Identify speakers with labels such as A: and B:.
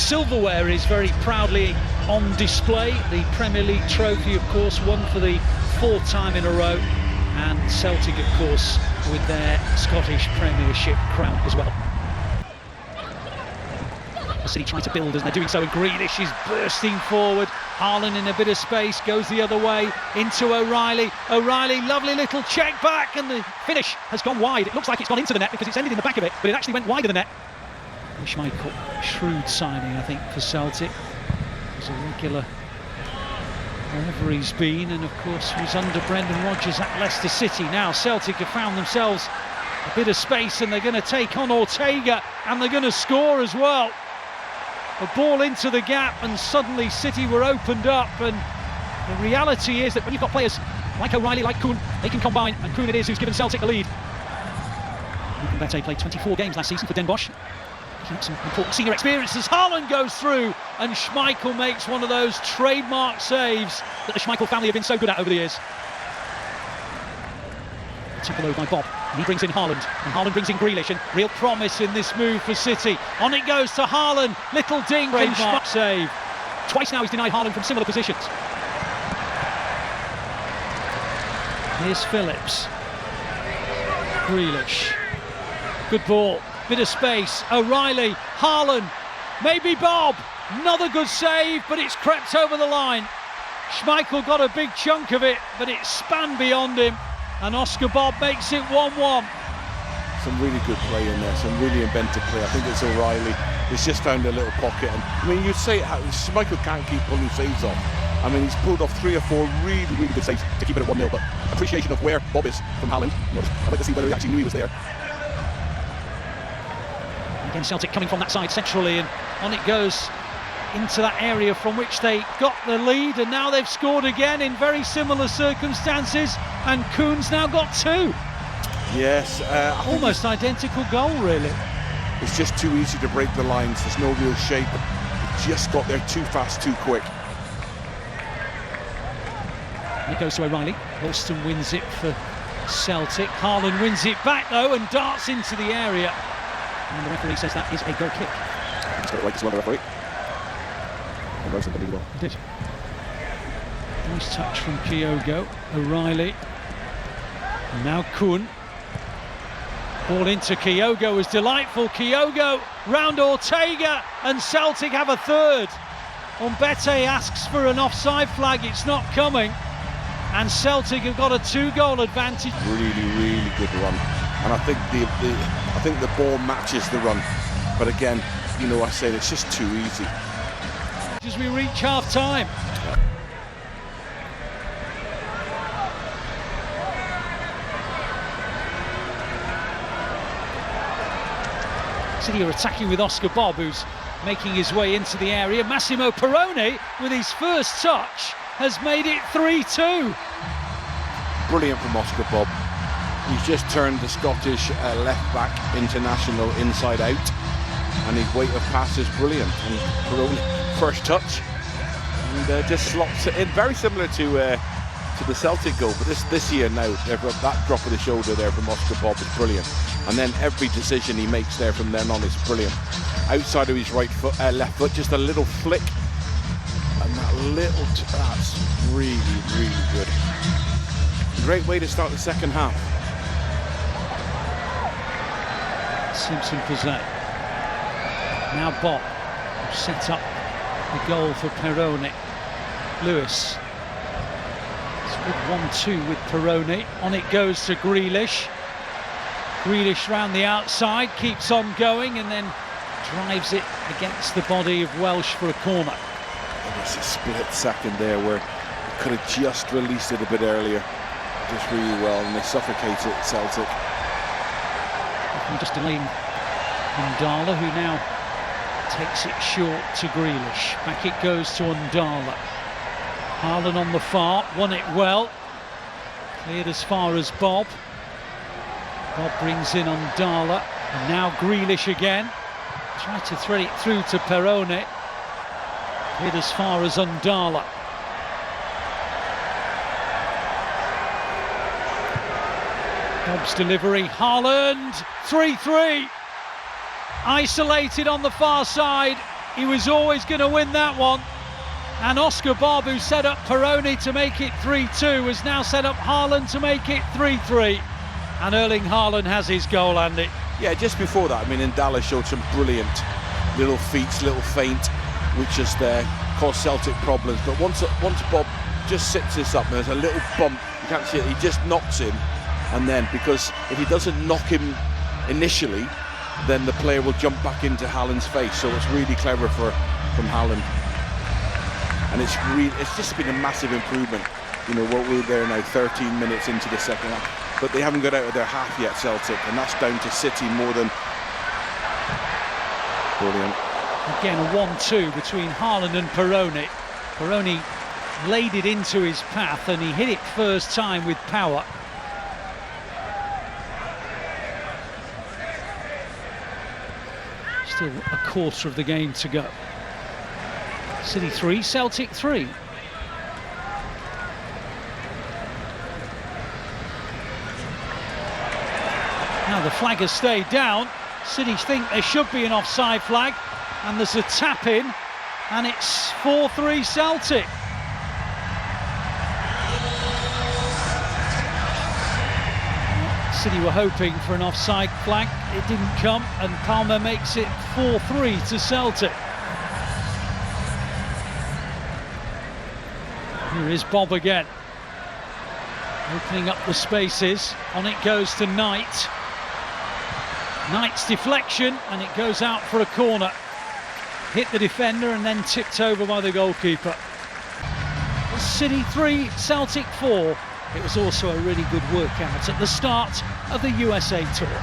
A: silverware is very proudly on display. The Premier League trophy, of course, won for the 4th time in a row, and Celtic, of course, with their Scottish Premiership crown as well. The City trying to build as they're doing so, and Grealish is bursting forward. Haaland in a bit of space, goes the other way into O'Reilly. O'Reilly, lovely little check back, and the finish has gone wide. It looks like it's gone into the net because it's ended in the back of it, but it actually went wide of the net. Schmeichel, shrewd signing, I think, for Celtic. He's a regular wherever he's been, and of course was under Brendan Rodgers at Leicester City. Now Celtic have found themselves a bit of space, and they're going to take on Ortega, and they're going to score as well. A ball into the gap, and suddenly City were opened up, and the reality is that when you've got players like O'Reilly, like Kuhn, they can combine, and Kuhn it is who's given Celtic the lead. Mbete played 24 games last season for Den Bosch. Some important senior experience as Haaland goes through, and Schmeichel makes one of those trademark saves that the Schmeichel family have been so good at over the years. Taken over by Bobb, and he brings in Haaland, and Haaland brings in Grealish, and real promise in this move for City. On it goes to Haaland, little ding, trademark save. Twice now he's denied Haaland from similar positions. Here's Phillips. Grealish. Good ball. Bit of space, O'Reilly, Haaland, maybe Bobb, another good save, but it's crept over the line. Schmeichel got a big chunk of it, but it spanned beyond him, and Oscar Bobb makes it 1-1.
B: Some really good play in there, some really inventive play. I think it's O'Reilly. He's just found a little pocket, and I mean, you'd say Schmeichel can't keep pulling saves off. I mean, he's pulled off 3 or 4 really, really good saves to keep it at 1-0, but appreciation of where Bobb is from Haaland. I'd like to see whether he actually knew he was there.
A: Again, Celtic coming from that side centrally, and on it goes into that area from which they got the lead, and now they've scored again in very similar circumstances, and Kuhn's now got 2.
B: Yes.
A: Almost identical goal, really.
B: It's just too easy to break the lines. There's no real shape. He just got there too fast, too quick.
A: And it goes to O'Reilly. Wollstone wins it for Celtic. Haaland wins it back, though, and darts into the area. And the referee says that is a goal kick.
B: He's got it right as well, the referee.
A: He did. Nice touch from Kyogo. O'Reilly. And now Kuhn. Ball into Kyogo was delightful. Kyogo round Ortega, and Celtic have a third. Mbete asks for an offside flag. It's not coming. And Celtic have got a 2-goal advantage.
B: Really, really good run. And I think the ball matches the run, but again, you know, I said it's just too easy.
A: As we reach half-time. City are attacking with Oscar Bobb, who's making his way into the area. Massimo Perrone, with his first touch, has made it 3-2.
B: Brilliant from Oscar Bobb. He's just turned the Scottish left-back international inside out, and his weight of pass is brilliant. And Perone, first touch, and just slots it in, very similar to the Celtic goal. But this year now, they've got that drop of the shoulder there from Oscar Bobb is brilliant, and then every decision he makes there from then on is brilliant. Outside of his right foot, left foot, just a little flick, and that's really, really good. Great way to start the second half.
A: Simpson Pizzette. Now Bobb set up the goal for Perrone. Lewis. It's a good 1-2 with Perrone. On it goes to Grealish. Grealish round the outside, keeps on going, and then drives it against the body of Welsh for a corner.
B: There's a split second there where he could have just released it a bit earlier. Just really well, and they suffocate it, Celtic.
A: Just delaying Undala, who now takes it short to Grealish. Back it goes to Undala. Haaland on the far, won it well. Cleared as far as Bobb. Bobb brings in Undala, and now Grealish again. Tried to thread it through to Perrone. Cleared as far as Undala. Bobb's delivery, Haaland, 3-3. Isolated on the far side, He was always going to win that one. And Oscar Bobb, who set up Perone to make it 3-2, has now set up Haaland to make it 3-3. And Erling Haaland has his goal, Andy.
B: Yeah, just before that, I mean, Indala showed some brilliant little feats, little feint, which just caused Celtic problems. But once Bobb just sets this up, there's a little bump, you can't see it, he just knocks him. And then, because if he doesn't knock him initially, then the player will jump back into Haaland's face. So it's really clever from Haaland. And it's just been a massive improvement. You know, what we're there now, 13 minutes into the second half, but they haven't got out of their half yet, Celtic, and that's down to City more than brilliant.
A: Again, a 1-2 between Haaland and Perone. Perone laid it into his path and he hit it first time with power. Still a quarter of the game to go. City 3, Celtic 3. Now the flag has stayed down. City think there should be an offside flag, and there's a tap in, and it's 4-3 Celtic. City were hoping for an offside flag, it didn't come, and Palma makes it 4-3 to Celtic. Here is Bobb again, opening up the spaces. On it goes to Knight. Knight's deflection, and it goes out for a corner. Hit the defender and then tipped over by the goalkeeper. City 3, Celtic 4. It was also a really good workout at the start of the USA Tour.